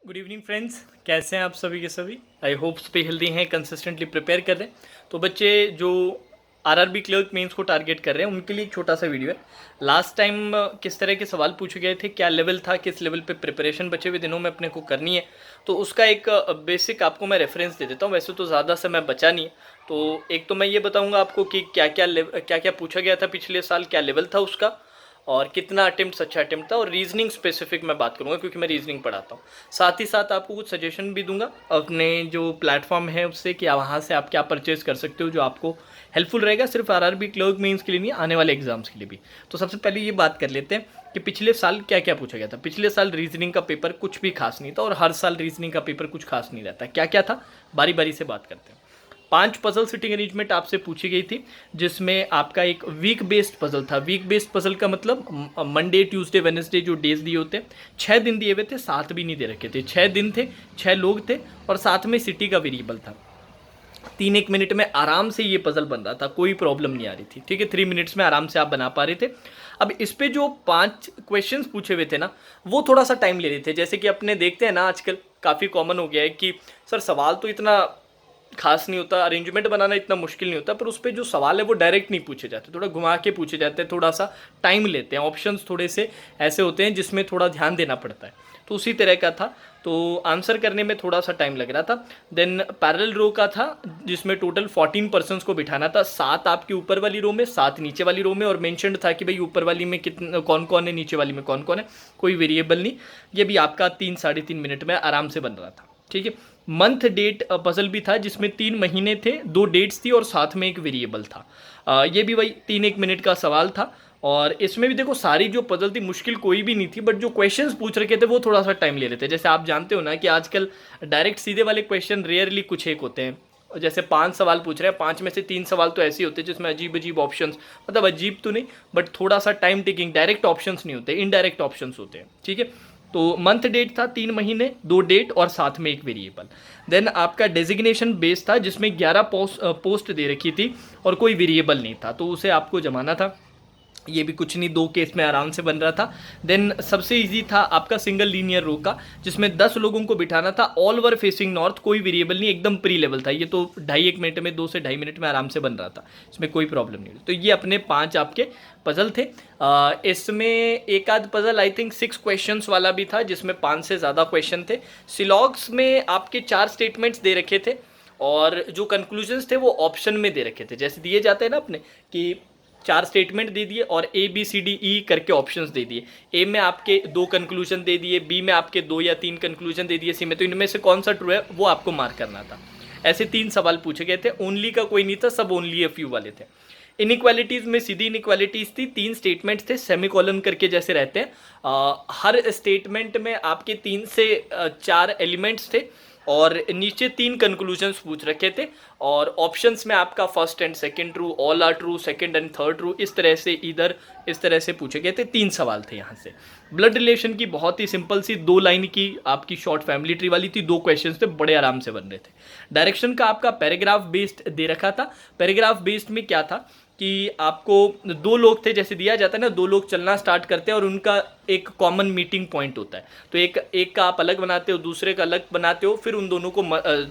Good evening friends, कैसे हैं आप सभी के सभी। आई होप सभी हेल्दी हैं, कंसिस्टेंटली प्रिपेयर कर रहे हैं। तो बच्चे जो आरआरबी क्लर्क मेंस को टारगेट कर रहे हैं उनके लिए एक छोटा सा वीडियो है। लास्ट टाइम किस तरह के सवाल पूछे गए थे, क्या लेवल था, किस लेवल पे प्रिपरेशन बचे हुए दिनों में अपने को करनी है, तो उसका एक बेसिक आपको मैं रेफरेंस दे देता हूँ। वैसे तो ज़्यादा समय बचा नहीं है, तो एक तो मैं ये बताऊँगा आपको कि क्या क्या पूछा गया था पिछले साल, क्या लेवल था उसका, और कितना अटेम्प्ट अच्छा अटेम्प्ट था, और रीजनिंग स्पेसिफिक मैं बात करूँगा क्योंकि मैं रीजनिंग पढ़ाता हूँ। साथ ही साथ आपको कुछ सजेशन भी दूंगा अपने जो प्लेटफॉर्म है उससे, कि वहाँ से आप क्या परचेज कर सकते हो जो आपको हेल्पफुल रहेगा, सिर्फ आरआरबी क्लर्क मेंस के लिए नहीं, आने वाले एग्जाम्स के लिए भी। तो सबसे पहले ये बात कर लेते हैं कि पिछले साल क्या क्या पूछा गया था। पिछले साल रीजनिंग का पेपर कुछ भी खास नहीं था, और हर साल रीजनिंग का पेपर कुछ खास नहीं रहता। क्या क्या था, बारी बारी से बात करते हैं। 5 पजल सिटिंग अरेंजमेंट आपसे पूछी गई थी, जिसमें आपका एक वीक बेस्ड पजल था। वीक बेस्ड पजल का मतलब मंडे ट्यूसडे वेडनेसडे जो डेज दिए होते हैं, 6 दिन दिए हुए थे, 7 भी नहीं दे रखे थे। 6 दिन थे, 6 लोग थे, और साथ में सिटी का वेरिएबल था। 3-1 मिनट में आराम से ये पजल बन रहा था, कोई प्रॉब्लम नहीं आ रही थी। ठीक है, 3 मिनट्स में आराम से आप बना पा रहे थे। अब इस पे जो 5 क्वेश्चंस पूछे हुए थे ना, वो थोड़ा सा टाइम ले रहे थे। जैसे कि अपने देखते हैं ना, आजकल काफ़ी कॉमन हो गया है कि सर सवाल तो इतना खास नहीं होता, अरेंजमेंट बनाना इतना मुश्किल नहीं होता, पर उस पर जो सवाल है वो डायरेक्ट नहीं पूछे जाते, थोड़ा घुमा के पूछे जाते हैं, थोड़ा सा टाइम लेते हैं। ऑप्शंस थोड़े से ऐसे होते हैं जिसमें थोड़ा ध्यान देना पड़ता है, तो उसी तरह का था। तो आंसर करने में थोड़ा सा टाइम लग रहा था। देन पैरेलल रो का था, जिसमें टोटल 14 पर्सन्स को बिठाना था। 7 आपकी ऊपर वाली रो में, 7 नीचे वाली रो में, और मेंशन्ड था कि भाई ऊपर वाली में कितने कौन कौन है, नीचे वाली में कौन कौन है, कोई वेरिएबल नहीं। ये भी आपका 3-3.5 मिनट में आराम से बन रहा था। ठीक है, मंथ डेट पजल भी था, जिसमें 3 महीने थे, 2 डेट्स थी, और साथ में एक वेरिएबल था। ये भी वही 3-1 मिनट का सवाल था। और इसमें भी देखो, सारी जो पजल थी मुश्किल कोई भी नहीं थी, बट जो क्वेश्चंस पूछ रखे थे वो थोड़ा सा टाइम ले रहे थे। जैसे आप जानते हो ना कि आजकल डायरेक्ट सीधे वाले क्वेश्चन रेयरली कुछ एक होते हैं। जैसे 5 सवाल पूछ रहे हैं, 5 में से 3 सवाल तो ऐसे होते हैं जिसमें अजीब अजीब ऑप्शंस, मतलब अजीब तो नहीं बट थोड़ा सा टाइम टेकिंग, डायरेक्ट ऑप्शंस नहीं होते, इनडायरेक्ट ऑप्शंस होते हैं। ठीक है, तो मंथ डेट था 3 महीने, 2 डेट, और साथ में एक वेरिएबल। देन आपका डेजिग्नेशन बेस था, जिसमें 11 पोस्ट दे रखी थी, और कोई वेरिएबल नहीं था, तो उसे आपको जमाना था। ये भी कुछ नहीं, 2 केस में आराम से बन रहा था। देन सबसे इजी था आपका सिंगल लीनियर रो का, जिसमें 10 लोगों को बिठाना था, ऑल वर फेसिंग नॉर्थ, कोई वेरिएबल नहीं, एकदम प्री लेवल था। ये तो 2.5-1 मिनट में, 2 से 2.5 मिनट में आराम से बन रहा था, इसमें कोई प्रॉब्लम नहीं हुई। तो ये अपने 5 आपके पजल थे। इसमें एक आध पजल आई थिंक 6 क्वेश्चंस वाला भी था, जिसमें 5 से ज़्यादा क्वेश्चन थे। सिलॉग्स में आपके 4 स्टेटमेंट्स दे रखे थे, और जो कंक्लूजन्स थे वो ऑप्शन में दे रखे थे, जैसे दिए जाते हैं ना अपने कि 4 स्टेटमेंट दे दिए और ABCDE करके ऑप्शंस दे दिए। ए में आपके 2 कंक्लूजन दे दिए, बी में आपके 2 या 3 कंक्लूजन दे दिए, सी में, तो इनमें से कौन सा ट्रू है वो आपको मार्क करना था। ऐसे 3 सवाल पूछे गए थे। ओनली का कोई नहीं था, सब ओनली अ फ्यू वाले थे। इनइक्वालिटीज़ में सीधी इनइक्वालिटीज़ थी, 3 स्टेटमेंट्स थे, सेमीकोलन करके जैसे रहते हैं। हर स्टेटमेंट में आपके 3 से 4 एलिमेंट्स थे, और नीचे 3 कंक्लूजन्स पूछ रखे थे, और ऑप्शंस में आपका first and second true, all are true, second and third true, इस तरह से इधर इस तरह से पूछे गए थे। 3 सवाल थे यहाँ से। ब्लड रिलेशन की बहुत ही सिंपल सी 2 लाइन की आपकी शॉर्ट फैमिली ट्री वाली थी, 2 क्वेश्चंस थे, बड़े आराम से बन रहे थे। डायरेक्शन का आपका पैराग्राफ बेस्ड दे रखा था। पैराग्राफ बेस्ड में क्या था कि आपको 2 लोग थे, जैसे दिया जाता है ना, 2 लोग चलना स्टार्ट करते हैं और उनका एक कॉमन मीटिंग पॉइंट होता है, तो एक का आप अलग बनाते हो, दूसरे का अलग बनाते हो, फिर उन दोनों को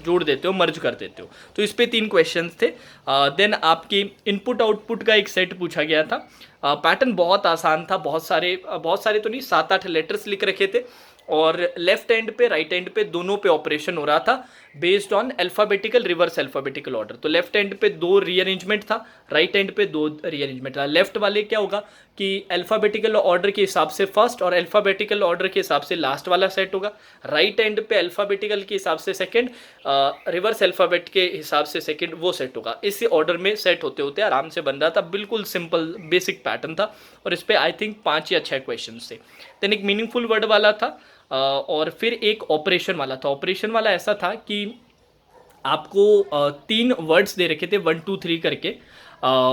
जोड़ देते हो, मर्ज कर देते हो। तो इस पे 3 क्वेश्चंस थे। देन आपकी इनपुट आउटपुट का एक सेट पूछा गया था। पैटर्न बहुत आसान था, बहुत सारे तो नहीं, 7-8 लेटर्स लिख रखे थे, और लेफ्ट एंड पे राइट एंड पे दोनों पे ऑपरेशन हो रहा था based on alphabetical reverse alphabetical order. तो लेफ्ट एंड पे 2 रीअरेंजमेंट था, राइट एंड पे 2 रीअरेंजमेंट था। लेफ्ट वाले क्या होगा कि अल्फ़ाबेटिकल ऑर्डर के हिसाब से फर्स्ट, और अल्फ़ाबेटिकल ऑर्डर के हिसाब से लास्ट वाला सेट होगा। राइट एंड पे अल्फ़ाबेटिकल के हिसाब से सेकंड, रिवर्स अल्फ़ाबेट के हिसाब से सेकंड, वो सेट होगा। इसी ऑर्डर में सेट होते होते आराम से बन रहा था, बिल्कुल सिंपल बेसिक पैटर्न था, और इस पर आई थिंक 5 या 6 क्वेश्चन थे। देन एक मीनिंगफुल वर्ड वाला था, और फिर एक ऑपरेशन वाला था। ऑपरेशन वाला ऐसा था कि आपको 3 वर्ड्स दे रखे थे, 1 2 3 करके।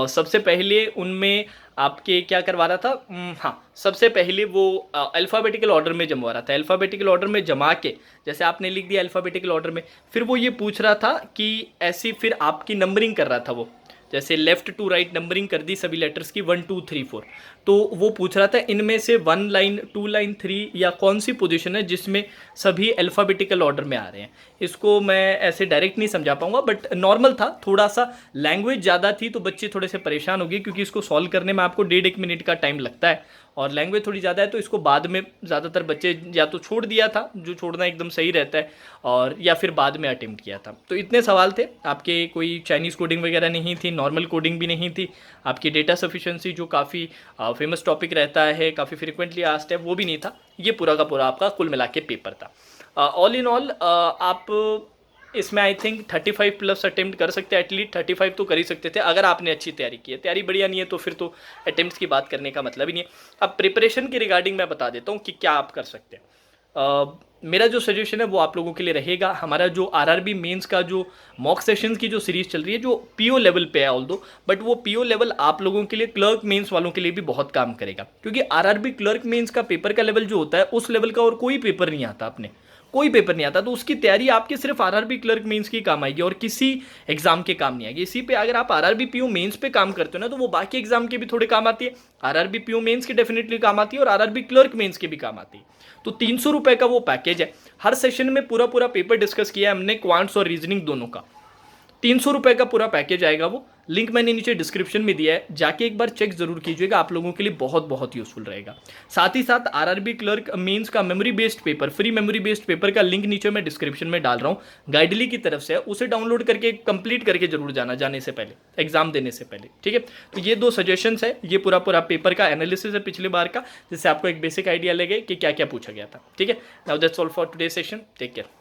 सबसे पहले उनमें आपके क्या करवा रहा था, हाँ, सबसे पहले वो अल्फ़ाबेटिकल ऑर्डर में जमवा रहा था। अल्फ़ाबेटिकल ऑर्डर में जमा के, जैसे आपने लिख दिया अल्फ़ाबेटिकल ऑर्डर में, फिर वो ये पूछ रहा था कि ऐसी फिर आपकी नंबरिंग कर रहा था वो, जैसे लेफ्ट टू राइट नंबरिंग कर दी सभी लेटर्स की 1 2 3 4, तो वो पूछ रहा था इनमें से 1 लाइन 2 लाइन 3 या कौन सी पोजीशन है जिसमें सभी अल्फ़ाबेटिकल ऑर्डर में आ रहे हैं। इसको मैं ऐसे डायरेक्ट नहीं समझा पाऊंगा, बट नॉर्मल था, थोड़ा सा लैंग्वेज ज़्यादा थी तो बच्चे थोड़े से परेशान हो गए, क्योंकि इसको सॉल्व करने में आपको 1.5-1 मिनट का टाइम लगता है और लैंग्वेज थोड़ी ज़्यादा है, तो इसको बाद में ज़्यादातर बच्चे या तो छोड़ दिया था, जो छोड़ना एकदम सही रहता है, और या फिर बाद में अटेम्प्ट किया था। तो इतने सवाल थे आपके, कोई चाइनीज़ कोडिंग वगैरह नहीं थी, नॉर्मल कोडिंग भी नहीं थी, आपकी डेटा सफिशिएंसी जो काफ़ी फेमस टॉपिक रहता है, काफ़ी फ्रिक्वेंटली आस्क्ड है, वो भी नहीं था। ये पूरा का पूरा आपका कुल मिला के पेपर था। ऑल इन ऑल आप इसमें आई थिंक 35 प्लस अटेम्प्ट कर सकते हैं, एटलीस्ट 35 तो कर ही सकते थे अगर आपने अच्छी तैयारी की है। तैयारी बढ़िया नहीं है तो फिर तो अटेम्प्ट्स की बात करने का मतलब ही नहीं है। अब प्रिपरेशन के रिगार्डिंग मैं बता देता हूँ कि क्या आप कर सकते हैं। मेरा जो सजेशन है वो आप लोगों के लिए रहेगा, हमारा जो आरआरबी मेंस का जो मॉक सेशंस की जो सीरीज़ चल रही है, जो पीओ लेवल पे है ऑल दो, बट वो पीओ लेवल आप लोगों के लिए क्लर्क मेंस वालों के लिए भी बहुत काम करेगा, क्योंकि आरआरबी क्लर्क मेंस का पेपर का लेवल जो होता है उस लेवल का और कोई पेपर नहीं आता, अपने कोई पेपर नहीं आता, तो उसकी तैयारी आपके सिर्फ आरआरबी क्लर्क मेंस की काम आएगी और किसी एग्जाम के काम नहीं आएगी। इसी पे अगर आप आरआरबी पीओ मेंस पे काम करते हो ना, तो वो बाकी एग्जाम के भी थोड़े काम आती है, आरआरबी पीओ मेंस की डेफिनेटली काम आती है और आरआरबी क्लर्क मेंस के भी काम आती है। तो 300 रुपए का वो पैकेज है, हर सेशन में पूरा पूरा पेपर डिस्कस किया है हमने, क्वांट्स और रीजनिंग दोनों का। 300 रुपए का पूरा पैकेज आएगा, वो लिंक मैंने नीचे डिस्क्रिप्शन में दिया है, जाके एक बार चेक जरूर कीजिएगा, आप लोगों के लिए बहुत बहुत यूजफुल रहेगा। साथ ही साथ आरआरबी क्लर्क मेंस का memory based paper, free memory based paper का लिंक नीचे मैं डिस्क्रिप्शन में डाल रहा हूँ, गाइडली की तरफ से है, उसे डाउनलोड करके कंप्लीट करके जरूर जाना, जाने से पहले, एग्जाम देने से पहले, ठीक है। तो ये 2 सजेशंस है, ये पूरा पूरा पेपर का एनालिसिस है पिछले बार का, जिससे आपको एक बेसिक आइडिया लगे कि क्या क्या पूछा गया था, ठीक है। Now that's all for today session, take care.